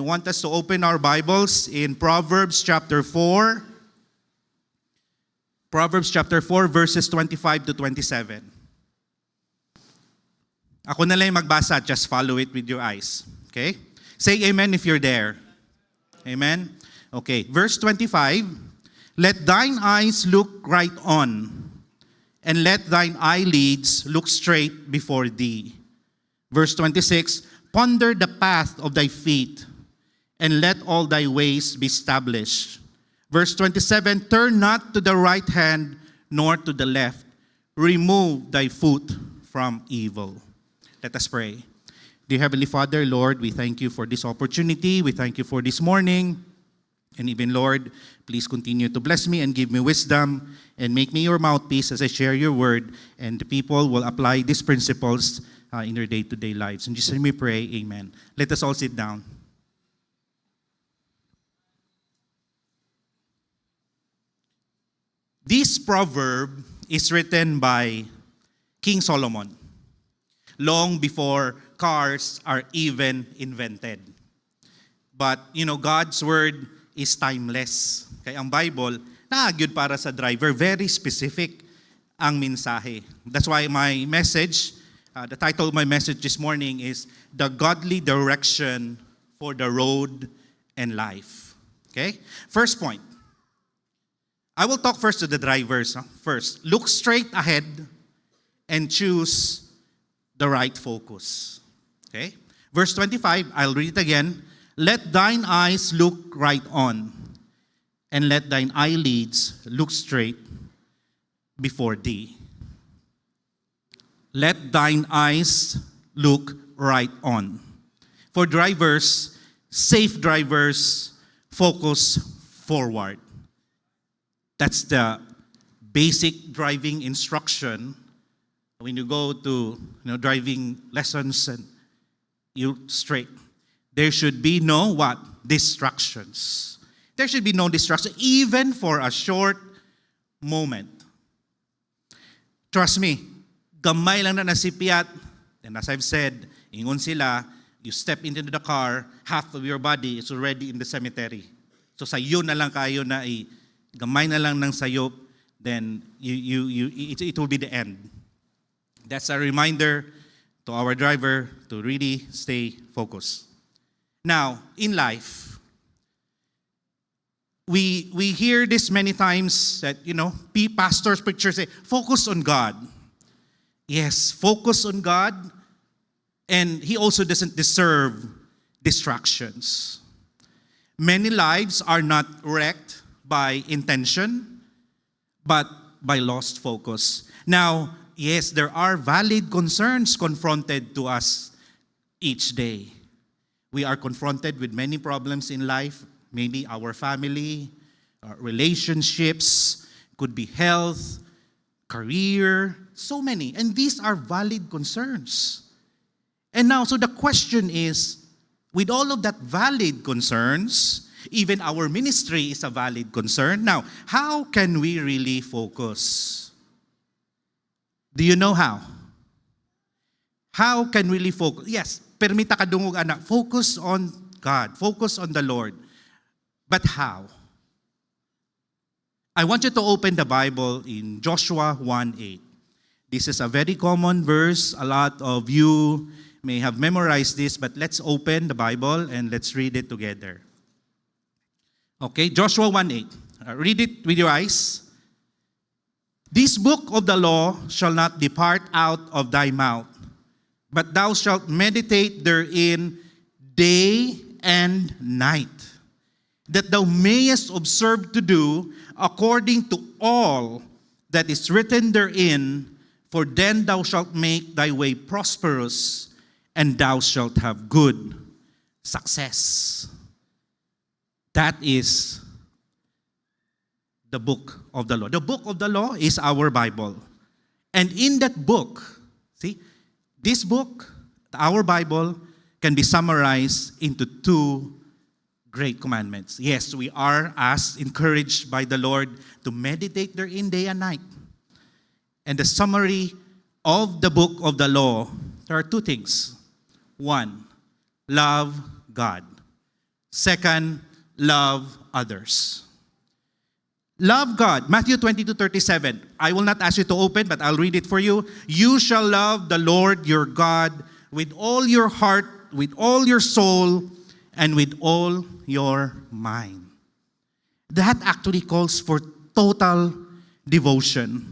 want us to open our Bibles in Proverbs chapter 4. Proverbs chapter 4, verses 25 to 27. Ako na lang yung magbasa, just follow it with your eyes. Okay? Say amen if you're there. Amen? Okay, verse 25. Let thine eyes look right on, and let thine eyelids look straight before thee. Verse 26. Ponder the path of thy feet, and let all thy ways be established. Verse 27, turn not to the right hand, nor to the left. Remove thy foot from evil. Let us pray. Dear Heavenly Father, Lord, we thank you for this opportunity. We thank you for this morning. And even, Lord, please continue to bless me and give me wisdom and make me your mouthpiece as I share your word, and the people will apply these principles in their day-to-day lives. In Jesus' name we pray, amen. Let us all sit down. This proverb is written by King Solomon long before cars are even invented. But, God's word is timeless. Kaya ang Bible, naagyod para sa driver, very specific ang mensahe. That's why my message, the title of my message this morning is The Godly Direction for the Road and Life. Okay? First point. I will talk first to the drivers. First, look straight ahead and choose the right focus. Okay? Verse 25, I'll read it again. Let thine eyes look right on, and let thine eyelids look straight before thee. Let thine eyes look right on. For drivers, safe drivers, focus forward. That's the basic driving instruction when you go to driving lessons and you straight. There should be no what? Distractions. There should be no distraction, even for a short moment. Trust me, gamay lang na nasipiyat. And as I've said, ingon sila, you step into the car, half of your body is already in the cemetery. So sayo na lang kayo na gamay na lang ng sayop, then it will be the end. That's a reminder to our driver to really stay focused. Now, in life, we hear this many times that, pastors, preachers say, focus on God. Yes, focus on God, and He also doesn't deserve distractions. Many lives are not wrecked by intention, but by lost focus. Now, yes, there are valid concerns confronted to us each day. We are confronted with many problems in life, maybe our family, relationships, could be health, career, so many. And these are valid concerns. And now, so the question is, with all of that valid concerns, even our ministry is a valid concern. Now, how can we really focus? Do you know how? How can we really focus? Yes, permita ka dungog anak. Focus on God. Focus on the Lord. But how? I want you to open the Bible in Joshua 1:8. This is a very common verse. A lot of you may have memorized this, but let's open the Bible and let's read it together. Okay, Joshua 1:8. Read it with your eyes. This book of the law shall not depart out of thy mouth, but thou shalt meditate therein day and night, that thou mayest observe to do according to all that is written therein, for then thou shalt make thy way prosperous, and thou shalt have good success. That is the book of the law. The book of the law is our Bible. And in that book, see, this book, our Bible, can be summarized into two great commandments. Yes, we are encouraged by the Lord to meditate therein day and night. And the summary of the book of the law, there are two things. One, love God. Second, love others. Love God. Matthew 22:37. I will not ask you to open, but I'll read it for you. You shall love the Lord your God with all your heart, with all your soul, and with all your mind. That actually calls for total devotion.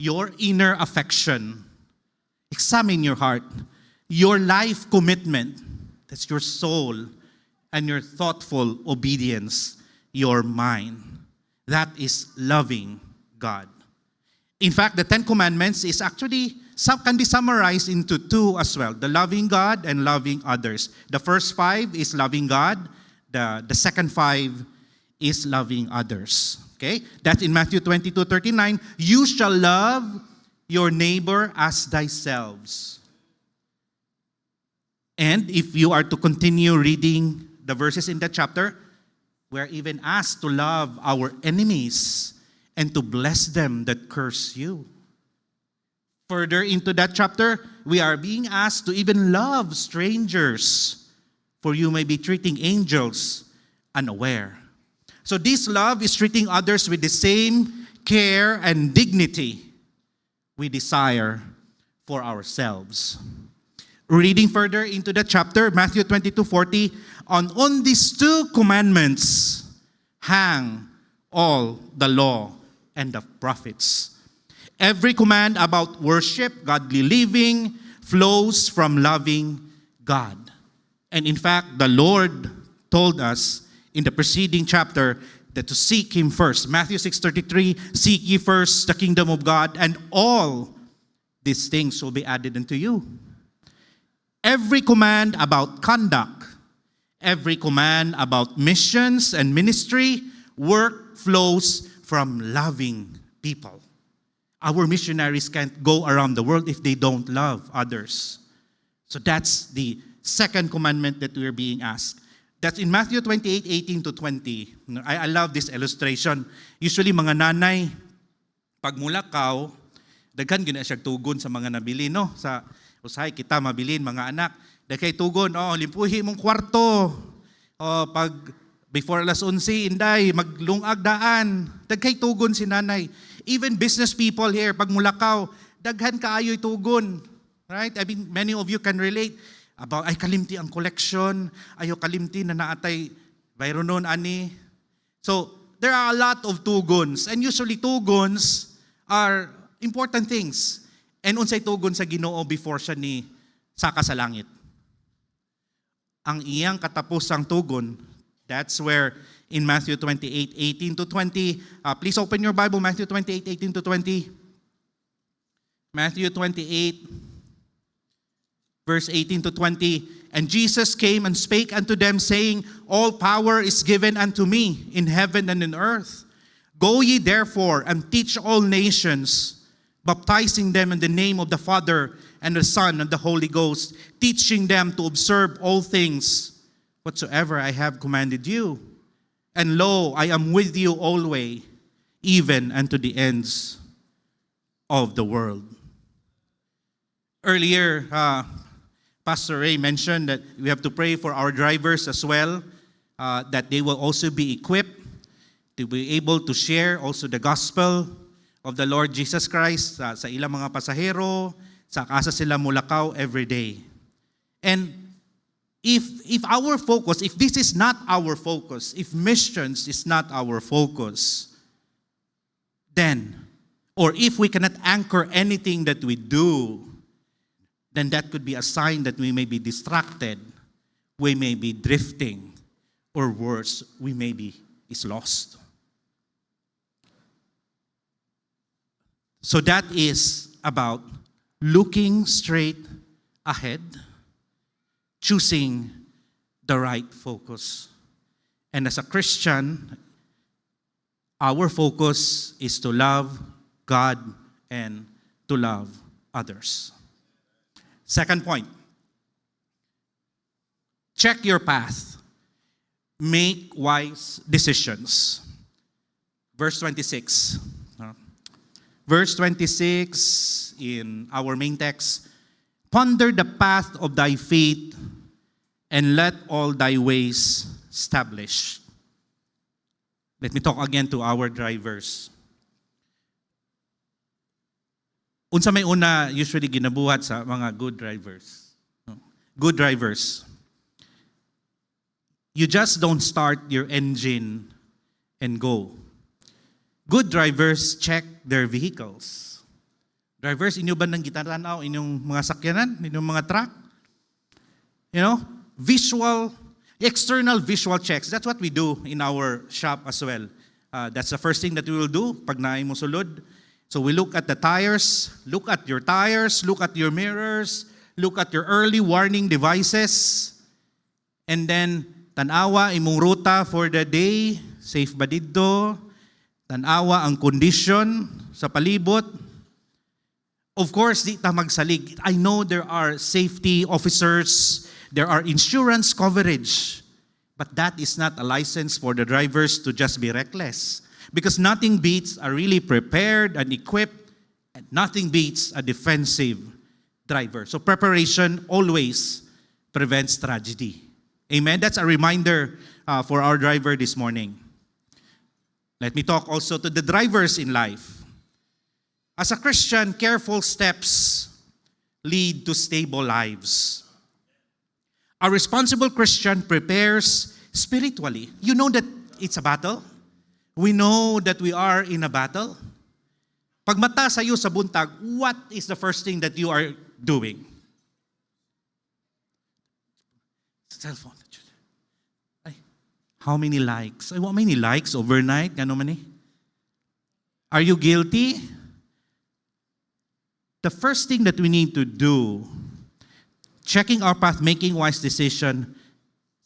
Your inner affection. Examine your heart. Your life commitment. That's your soul. And your thoughtful obedience. Your mind. That is loving God. In fact, the Ten Commandments is actually can be summarized into two as well. The loving God and loving others. The first 5 is loving God. The second 5 is loving others. Okay? That's in Matthew 22:39. You shall love your neighbor as thyself. And if you are to continue reading the verses in that chapter, we're even asked to love our enemies and to bless them that curse you. Further into that chapter, we are being asked to even love strangers, for you may be treating angels unaware. So this love is treating others with the same care and dignity we desire for ourselves. Reading further into the chapter, Matthew 22:40, on these 2 commandments hang all the law and the prophets. Every command about worship, godly living, flows from loving God. And in fact, the Lord told us in the preceding chapter that to seek Him first. Matthew 6:33, seek ye first the kingdom of God, and all these things will be added unto you. Every command about conduct, every command about missions and ministry, work flows from loving people. Our missionaries can't go around the world if they don't love others. So that's the second commandment that we're being asked. That's in Matthew 28:18-20. I love this illustration. Usually mga nanay, pag mulakaw, daghan gina siya tugon sa mga nabili, no? Sa usahay kita mabilin mga anak. Daghay tugon, limpuhi mong kwarto. Pag before alas 11, inday, maglungag daan. Daghay tugon si nanay. Even business people here, pag mulakaw, daghan kaayo'y tugon. Right? I mean, many of you can relate about, ay kalimti ang collection, ayo kalimti na naatay, bayro nun, ani. So, there are a lot of tugons. And usually tugons are important things. And unsay tugon sa Ginoo before siya ni saka sa langit. Ang iyang katapusang tugon, that's where in Matthew 28:18-20, please open your Bible, Matthew 28:18-20. Matthew 28, verse 18-20. And Jesus came and spake unto them, saying, all power is given unto me in heaven and in earth. Go ye therefore and teach all nations, baptizing them in the name of the Father and the Son and the Holy Ghost, teaching them to observe all things whatsoever I have commanded you. And lo, I am with you always, even unto the ends of the world. Earlier, Pastor Ray mentioned that we have to pray for our drivers as well, that they will also be equipped to be able to share also the gospel of the Lord Jesus Christ sa ilang mga pasahero, sa kasa sila mulakaw every day. And if our focus, if this is not our focus, if missions is not our focus, then, or if we cannot anchor anything that we do, then that could be a sign that we may be distracted, we may be drifting, or worse, we may be lost. So that is about looking straight ahead, choosing the right focus. And as a Christian, our focus is to love God and to love others. Second point, check your path. Make wise decisions. Verse 26. Verse 26 in our main text, ponder the path of thy feet and let all thy ways established. Let me talk again to our drivers. Unsa may una usually ginabuhat sa mga good drivers. Good drivers. You just don't start your engine and go. Good drivers check their vehicles. Drivers, inyo ba nang gitaranaw inyong mga sakyanan, inyong mga truck? External visual checks. That's what we do in our shop as well. That's the first thing that we will do pag naay mo sulod. So we look at the tires, look at your mirrors, look at your early warning devices, and then tanawa imong ruta for the day, safe ba didto? Tanawa ang condition sa palibot. Of course, di ta magsalig. I know there are safety officers, there are insurance coverage, but that is not a license for the drivers to just be reckless. Because nothing beats a really prepared and equipped, and nothing beats a defensive driver. So preparation always prevents tragedy. Amen? That's a reminder for our driver this morning. Let me talk also to the drivers in life. As a Christian, careful steps lead to stable lives. A responsible Christian prepares spiritually. You know that it's a battle. We know that we are in a battle. Pag mata sa iyo sa buntag, what is the first thing that you are doing? Cellphone. Ay, how many likes? Ay, how many likes overnight? Gano man eh? Are you guilty? The first thing that we need to do, checking our path, making wise decision,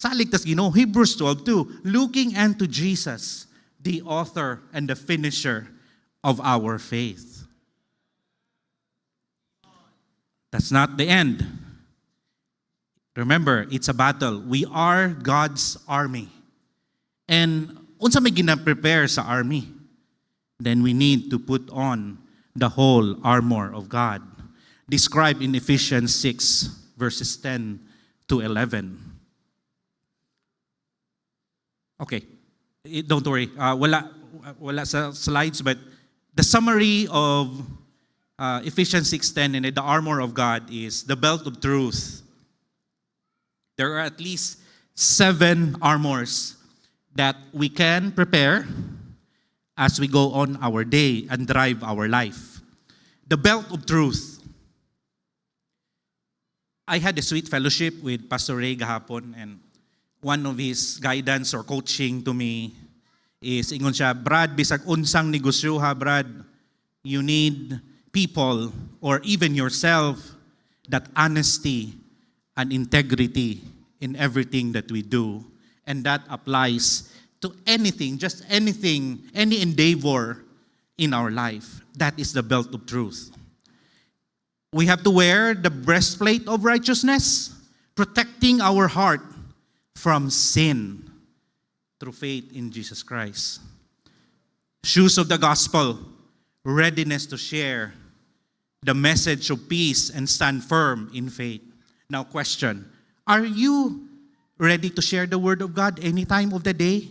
salig tas Ginoo, Hebrews 12:2, looking unto Jesus, the author and the finisher of our faith. That's not the end. Remember, it's a battle. We are God's army. And unsa may gina-prepare sa army? Then we need to put on the whole armor of God, described in Ephesians 6, verses 10 to 11. Okay. Don't worry, wala sa slides, but the summary of Ephesians 6:10 and the armor of God is the belt of truth. There are at least 7 armors that we can prepare as we go on our day and drive our life. The belt of truth. I had a sweet fellowship with Pastor Ray gahapon, and one of his guidance or coaching to me is, ingon siya, Brad, bisag unsang negosyo ha, Brad, you need people or even yourself that honesty and integrity in everything that we do. And that applies to anything, just anything, any endeavor in our life. That is the belt of truth. We have to wear the breastplate of righteousness, protecting our heart from sin through faith in Jesus Christ. Shoes of the gospel, readiness to share the message of peace and stand firm in faith. Now question, are you ready to share the word of God any time of the day?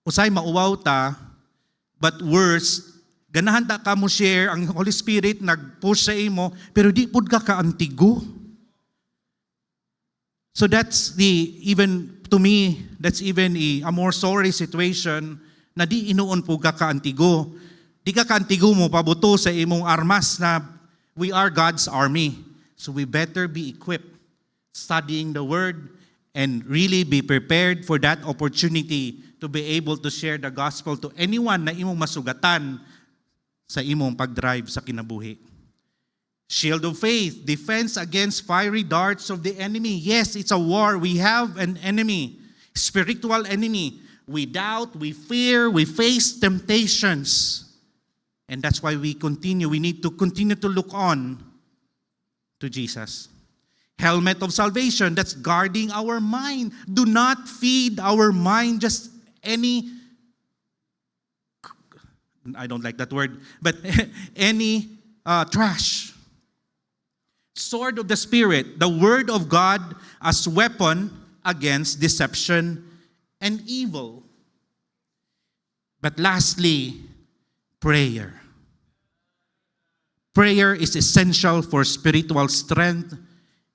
Usay mauwaw ta, but worse, ganahan ta ka mo share, ang Holy Spirit nag-push sa imo, pero di pud ka kaantigo. So that's even a more sorry situation na di inuon po ka kaantigo. Di ka kaantigo mo pabuto sa imong armas na we are God's army. So we better be equipped, studying the Word, and really be prepared for that opportunity to be able to share the gospel to anyone na imong masugatan sa imong pagdrive sa kinabuhi. Shield of faith, defense against fiery darts of the enemy. Yes, it's a war. We have an enemy, spiritual enemy. We doubt, we fear, we face temptations. And that's why we need to continue to look on to Jesus. Helmet of salvation, that's guarding our mind. Do not feed our mind just any, I don't like that word, but any trash. Sword of the Spirit, the Word of God as weapon against deception and evil. But lastly, prayer. Prayer is essential for spiritual strength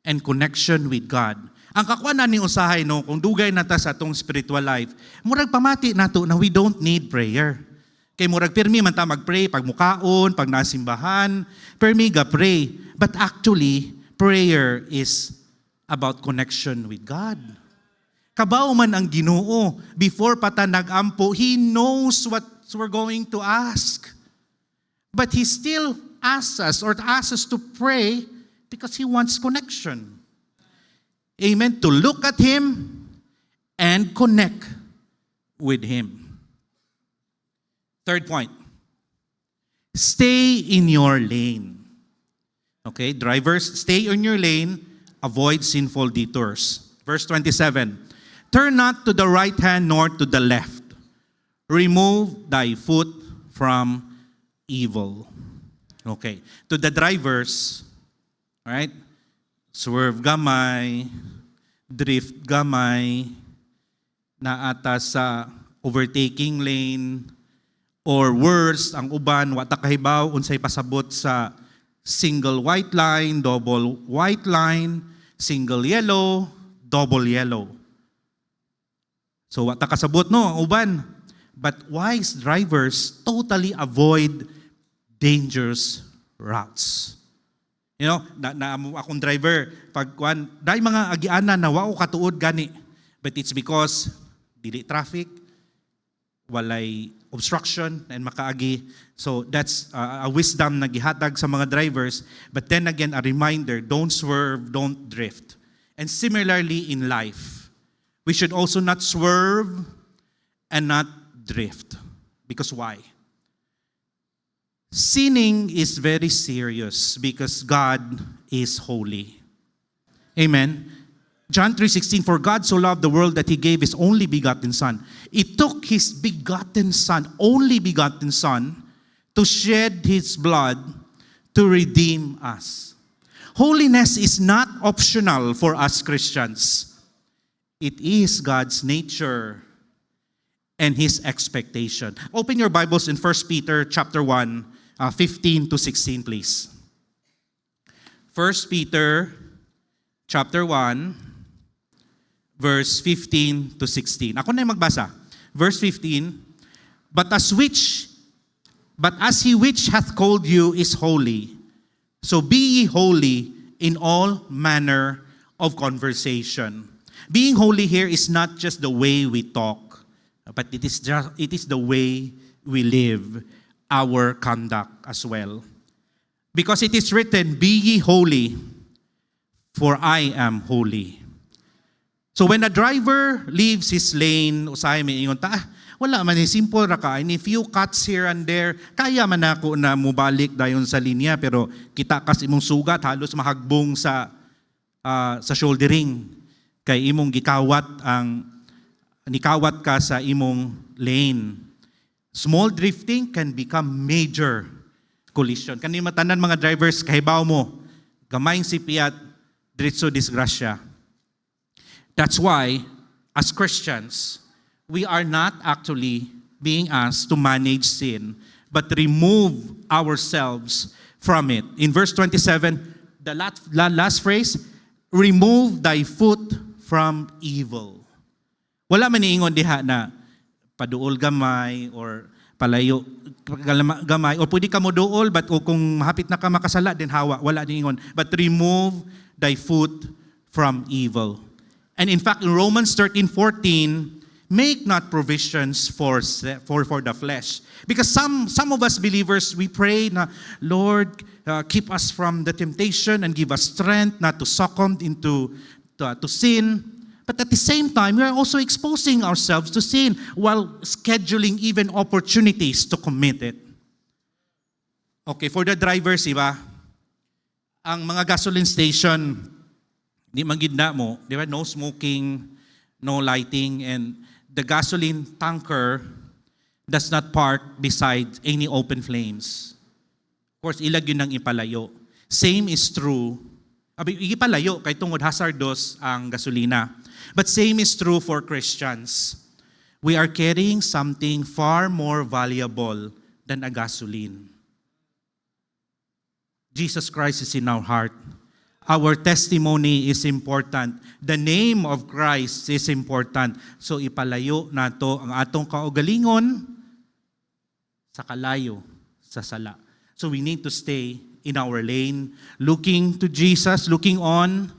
and connection with God. Ang kakuanan ni usahay no, kung dugay na ta sa atong spiritual life, murag pamati nato na we don't need prayer. Kay murag pirmi man ta magpray pag mukaon, pag nasimbahan, pirmi ga pray. But actually, prayer is about connection with God. Kabaw man ang Ginoo, before pa ta nag-ampo, He knows what we're going to ask. But He still asks us to pray because He wants connection. Amen. To look at Him and connect with Him. Third point. Stay in your lane. Okay, drivers, stay in your lane, avoid sinful detours. Verse 27. Turn not to the right hand nor to the left. Remove thy foot from evil. Okay, to the drivers, right? Swerve gamay, drift gamay, na ata sa overtaking lane, or worse, ang uban, wata kahibaw, unsay pasabot sa single white line, double white line, single yellow, double yellow. So wata kasabot no, ang uban. But wise drivers totally avoid dangerous routes. You know, akong driver, pag dahil mga agianan na wao katuod gani, but it's because dili traffic, walay obstruction, and makaagi. So that's a wisdom na gihatag sa mga drivers. But then again, a reminder, don't swerve, don't drift. And similarly in life, we should also not swerve and not drift. Because why? Sinning is very serious because God is holy. Amen. John 3:16, for God so loved the world that He gave His only begotten Son. It took His begotten Son, only begotten Son, to shed His blood to redeem us. Holiness is not optional for us Christians. It is God's nature and His expectation. Open your Bibles in 1 Peter chapter 1, 15 to 16, please. 1 Peter chapter 1, verse 15 to 16. Ako na yung magbasa. Verse 15, But as He which hath called you is holy, so be ye holy in all manner of conversation. Being holy here is not just the way we talk, but it is the way we live, our conduct as well. Because it is written, Be ye holy, for I am holy. So when a driver leaves his lane, usahay may ingon ta, wala man, simple ra ka. And a few cuts here and there, kaya man ako na mubalik dayon sa linya, pero kita kas imong sugat, halos mahagbong sa shouldering. Kay imong nikawat ka sa imong lane. Small drifting can become major collision. Kani matanan mga drivers, kahibaw mo, gamayng sipiat, diretso disgrasya. That's why, as Christians, we are not actually being asked to manage sin, but remove ourselves from it. In verse 27, the last phrase, remove thy foot from evil. Wala man niingon diha na paduol gamay or palayo gamay or pwede ka mo duol but kung mahapit na ka makasala din hawa, wala niingon, but remove thy foot from evil. And in fact, in Romans 13:14, make not provisions for the flesh. Because some of us believers, we pray na, Lord, keep us from the temptation and give us strength not to succumb into to sin. But at the same time, we are also exposing ourselves to sin while scheduling even opportunities to commit it. Okay, for the drivers, iba, ang mga gasoline station, di magidna mo, di ba? No smoking, no lighting, and the gasoline tanker does not park beside any open flames. Of course, ilag yun ang ipalayo. Same is true. Ipalayo, kay tungod hazardous ang gasolina. But same is true for Christians. We are carrying something far more valuable than a gasoline. Jesus Christ is in our heart. Our testimony is important. The name of Christ is important. So ipalayo nato ang atong kaugalingon sa kalayo, sa sala. So we need to stay in our lane, looking to Jesus, looking on,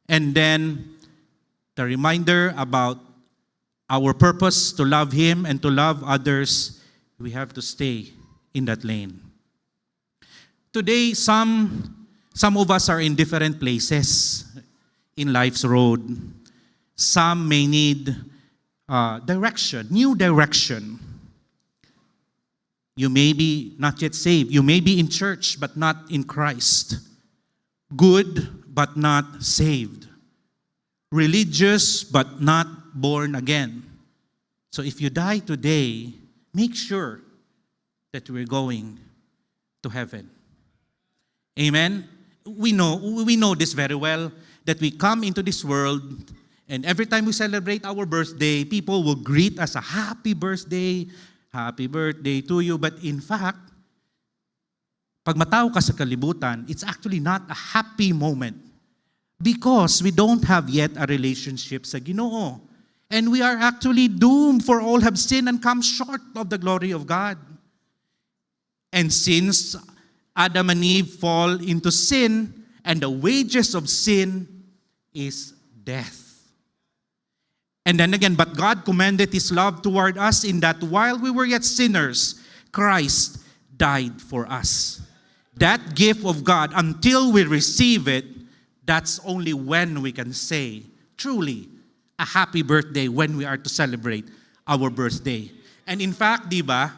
and then the reminder about our purpose to love Him and to love others, we have to stay in that lane. Today, some of us are in different places in life's road. Some may need direction, new direction. You may be not yet saved. You may be in church but not in Christ. Good but not saved. Religious but not born again. So if you die today, make sure that we're going to heaven. Amen? We know this very well, that we come into this world and every time we celebrate our birthday, people will greet us a happy birthday to you. But in fact, pag matao ka sa kalibutan, it's actually not a happy moment because we don't have yet a relationship sa Ginoo. And we are actually doomed, for all have sinned and come short of the glory of God. And since Adam and Eve fall into sin, and the wages of sin is death. And then again, but God commended His love toward us in that while we were yet sinners, Christ died for us. That gift of God, until we receive it, that's only when we can say, truly, a happy birthday when we are to celebrate our birthday. And in fact, di ba,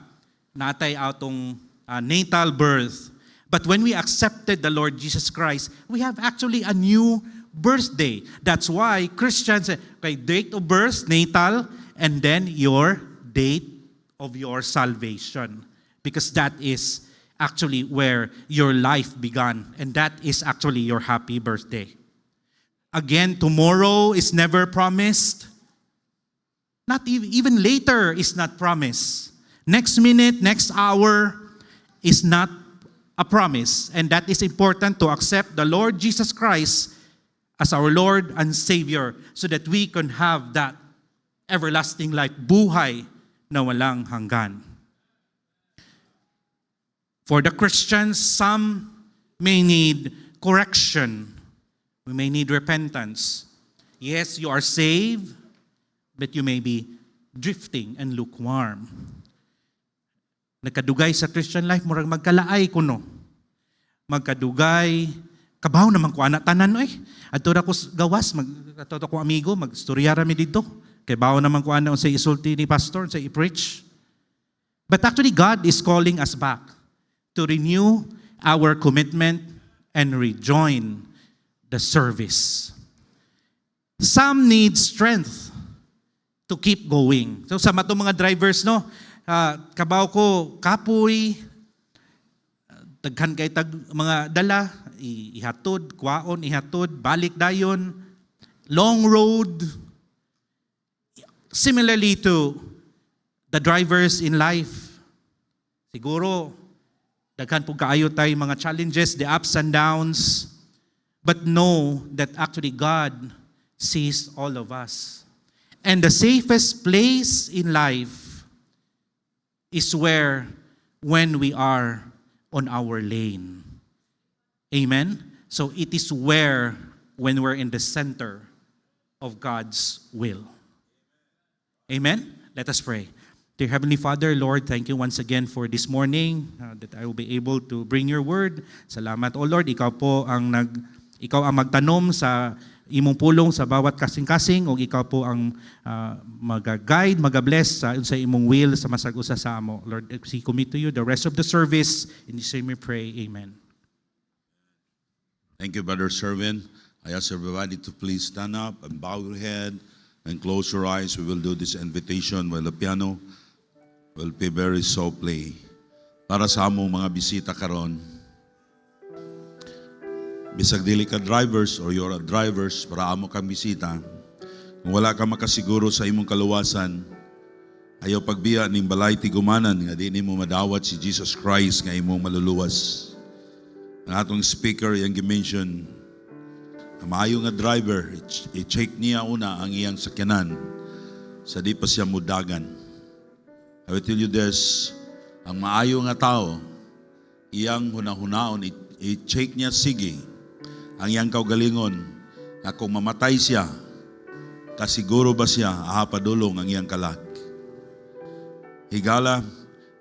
natay atong natal birth. But when we accepted the Lord Jesus Christ, we have actually a new birthday. That's why Christians say, okay, date of birth, natal, and then your date of your salvation. Because that is actually where your life began. And that is actually your happy birthday. Again, tomorrow is never promised. Not even later is not promised. Next minute, next hour is not a promise. And that is important to accept the Lord Jesus Christ as our Lord and Savior so that we can have that everlasting life, buhay na walang hanggan. For the Christians, some may need correction. We may need repentance. Yes, you are saved, but you may be drifting and lukewarm. Nagkadugay sa Christian life, murag magkalaay kuno. Magkadugay, kabaw naman ko anak tanan oy. Adto ra ko gawas, adto ko amigo, magstorya ra mi dito. Kay bawo naman ko ana unsay isulti ni pastor, unsay i-preach. But actually God is calling us back to renew our commitment and rejoin the service. Some need strength to keep going. So sa matong mga drivers, no, kabaw ko kapoy, daghan kay tag mga dala, ihatod, kwaon, ihatod, balik dayon, long road. Similarly to the drivers in life, siguro daghan po kaayo tay mga challenges, the ups and downs, but know that actually God sees all of us. And the safest place in life is when we are on our lane. Amen? So it is when we're in the center of God's will. Amen? Let us pray. Dear Heavenly Father, Lord, thank you once again for this morning that I will be able to bring your word. Salamat, O Lord, ikaw ang magtanom sa imong pulong sa bawat kasing-kasing o ikaw po ang mag-guide, mag-bless sa imong will sa masag-usa sa amo. Lord, we commit to you the rest of the service. In this name we pray. Amen. Thank you, Brother Servant. I ask everybody to please stand up and bow your head and close your eyes. We will do this invitation while the piano will be very softly. Para sa among mga bisita karon, bisag dili ka drivers or you're a drivers para amo kang bisita, Kung wala ka makasiguro sa imong kaluwasan, ayaw pagbiya ning balay tigumanan nga di nimo madawat si Jesus Christ nga imong maluluwas. Ang atong speaker yang gi-mention, ang maayo nga driver, i-check niya una ang iyang sakyanan sa di pa siya mudagan. I will tell you this, ang maayo nga tao, iyang hunahunaon, i-check niya sige ang iyang kaugalingon na kung mamatay siya, kasiguro ba siya ahapadulong ang iyang kalag. Higala,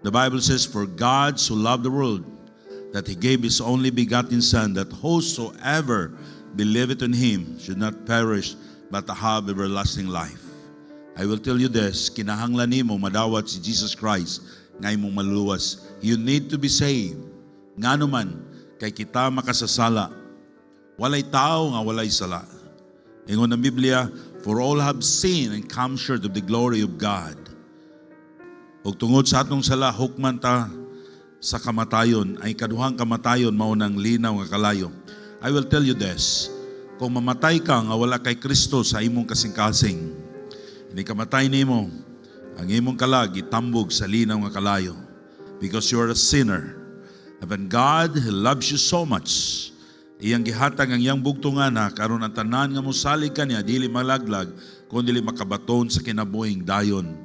the Bible says, for God so loved the world that He gave His only begotten Son, that whosoever believeth in Him should not perish but have everlasting life. I will tell you this, kinahanglan nimo madawat si Jesus Christ nga imong maluluwas. You need to be saved. Ngano man, kay kita makasasala. Walay tao nga walay sala. Ingon ang Biblia, for all have sinned and come short of the glory of God. Ug tungod sa atong sala, hukman ta sa kamatayon, ay kaduhang kamatayon mao nang linaw nga kalayo. I will tell you this, kung mamatay ka nga wala kay Kristo sa imong kasing-kasing, hindi kamatay nimo, ang imong kalag itambog sa linaw nga kalayo, because you are a sinner. And when God loves you so much, iyang gihatag ang iyang bugtungan na karon ang tanan nga mosalig kaniya dili malaglag kundi dili makabaton sa kinabuhing dayon.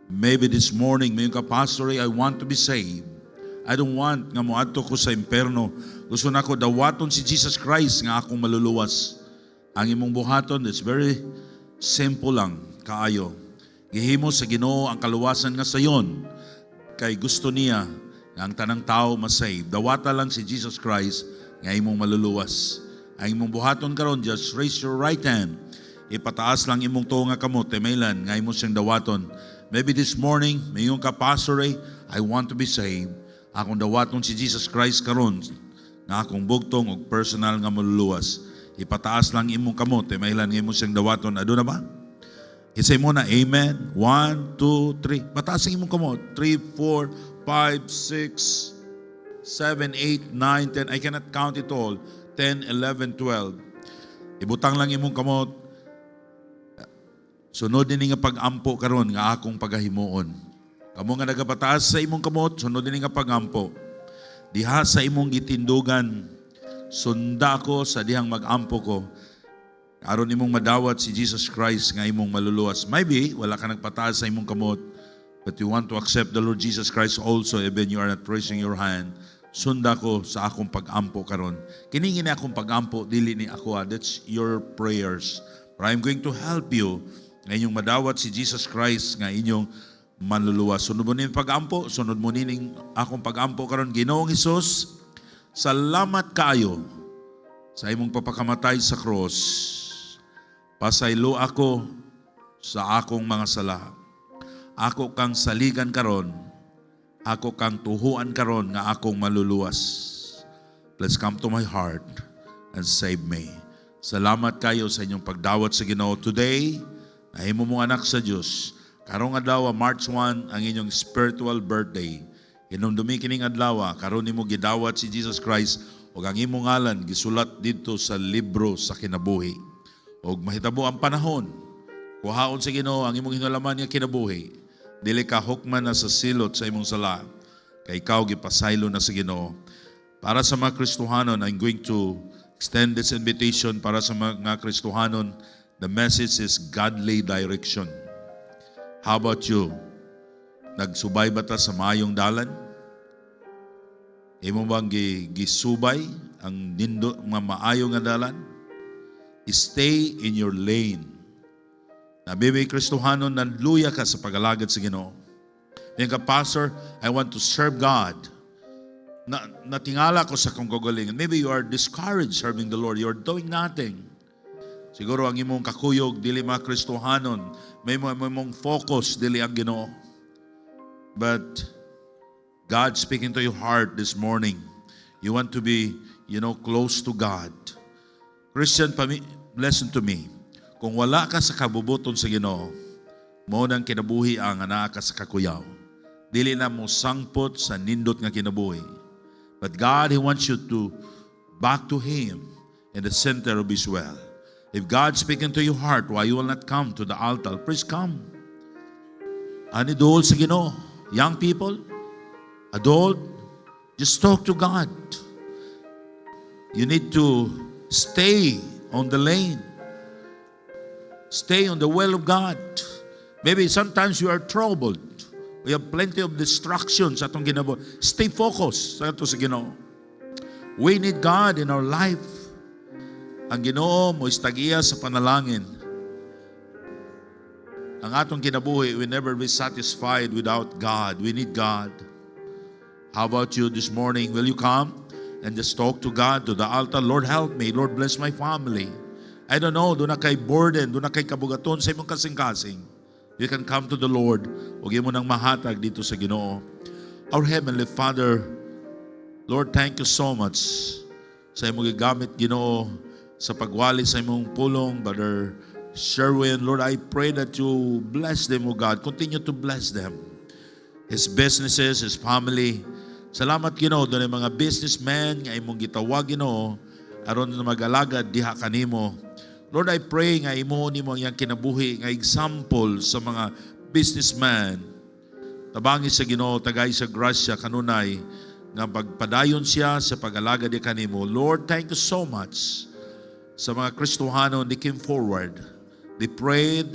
Maybe this morning, mayon ka, Pastor, I want to be saved. I don't want nga moadto ko sa impierno. Gusto na ko dawaton si Jesus Christ nga akong maluluwas. Ang imong buhaton, it's very simple lang, kaayo. Gihimo sa Ginoo ang kaluwasan nga sayon. Kay gusto niya nga ang tanang tao masave. Dawata lang si Jesus Christ nga imong maluluwas. Ang imong buhaton karon, just raise your right hand. Ipataas lang imong tuo nga kamot, temaylan, nga imong siyang dawaton. Maybe this morning, mayon ka, Pastor, I want to be saved. Akong dawaton si Jesus Christ karon nga akong bugtong og personal nga maluluwas. Ipataas lang imong kamot, temaylan, nga imong siyang dawaton. Ado na ba? Isay mo na, Amen. 1, 2, 3. Pataas ang imong kamot. 3, 4, 5, 6, 7, 8, 9, 10. I cannot count it all. 10, 11, 12. Ibutang lang imong kamot. Sunod din nga pag-ampo karon nga akong pagahimuon. Kamo nga nagapataas sa imong kamot, sunod din nga pag-ampo. Diha sa imong gitindugan, sunda ko sa dihang mag-ampo ko. Aron imong madawat si Jesus Christ nga imong maluluwas. Maybe wala ka nagpataas sa imong kamot, but you want to accept the Lord Jesus Christ also, even you are not raising your hand. Sunda ko sa akong pag-ampo karon. Kini ngini akong pag-ampo, dili ni ako. That's your prayers. But I'm going to help you nga inyong madawat si Jesus Christ nga inyong manluluwas. Sunod mo nin pag-ampo, sunod mo nin akong pag-ampo karon. Ginoong Hesus, salamat kaayo sa imong papakamatay sa cross. Pasaylo ako sa akong mga sala. Ako kang saligan karon, ako kang tuhuan karon nga akong maluluwas. Please come to my heart and save me. Salamat kayo sa inyong pagdawat sa Ginoo today. Nahimo mong anak sa Diyos. Karong adlaw, March 1, ang inyong spiritual birthday. Hinumdumi kining adlaw, karon nimo gidawat si Jesus Christ ug ang imong ngalan gisulat dito sa libro sa kinabuhi. Ug mahitabo ang panahon. Kuhaon sa Ginoo ang imong hinulaman nga kinabuhi. Dili ka hukman na sa silot sa imong sala. Kay ikaw gipasaylo na sa Ginoo. Para sa mga Kristohanon, I'm going to extend this invitation para sa mga Kristohanon. The message is godly direction. How about you? Nagsubay ba ta sa maayong dalan? Imo bang gisubay ang nindo nga maayo nga dalan? Stay in your lane. Nabibi Kristohanon, nanluya ka sa pagalagad sa Ginoo. Ngayon ka, Pastor, I want to serve God. Natingala ko sa kong kagalingan. Maybe you are discouraged serving the Lord. You are doing nothing. Siguro ang imong kakuyog, dili mga Kristohanon. May mong focus, dili ang Ginoo. But God speaking to your heart this morning. You want to be, close to God. Christian, listen to me. Kung wala ka sa kabubuton sa Ginoo, mo nang kinabuhi ang anak ka sa kakuyaw. Dili na mo sangpot sa nindot nga kinabuhi. But God, He wants you to back to Him in the center of His will. If God's speaking to your heart, why you will not come to the altar? Please come. Ani dool sa Ginoo. Young people, adult, just talk to God. You need to stay on the lane. Stay on the will of God. Maybe sometimes you are troubled. We have plenty of distractions sa atong ginabo. Stay focused sa ato sa Ginoo. We need God in our life. Ang Ginoo mo istagiya sa panalangin. Ang atong kinabuhi, we never be satisfied without God. We need God. How about you this morning? Will you come and just talk to God, to the altar? Lord, help me. Lord, bless my family. I don't know, doon na kay burden, doon na kay kabugaton sa imong kasing-kasing. You can come to the Lord. Huwag mo nang mahatag dito sa Ginoo. Our Heavenly Father, Lord, thank you so much sa imong gigamit, Ginoo, sa pagwali sa imong pulong, Brother Sherwin. Lord, I pray that you bless them, O God. Continue to bless them. His businesses, his family. Salamat, Ginoo, doon ang mga businessmen nga imong gitawag, Ginoo, aron na mag-alagad diha kanimo. Lord, I pray nga imo nimo ang kinabuhi nga example sa mga businessman. Tabangi sa Ginoo, tagay sa grasya kanunay nga pagpadayon siya sa pag-alagad diha kanimo. Lord, thank you so much sa mga Kristohano, they came forward. They prayed.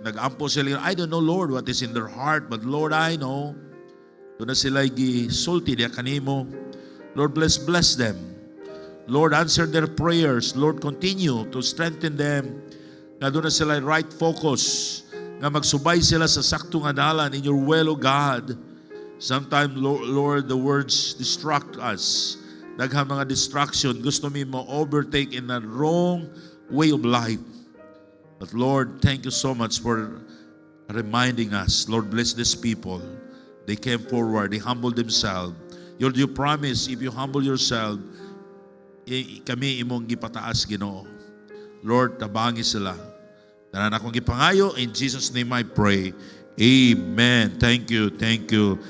Nag-ampo sila. I don't know, Lord, what is in their heart, but Lord, I know. Doon na sila gisulti diya kanimo. Lord, bless them. Lord, answer their prayers. Lord, continue to strengthen them. Na doon na sila right focus. Nga magsubay sila sa saktong adalan in your will, O God. Sometimes, Lord, the words distract us. Daghang mga distraction. Gusto mo overtake in a wrong way of life. But Lord, thank you so much for reminding us. Lord, bless these people. They came forward. They humbled themselves. Lord, you promise, if you humble yourself, kami imong gipataas, Ginoo. Lord, tabangi sila. Tanan akong gipangayo. In Jesus' name I pray. Amen. Thank you. Thank you.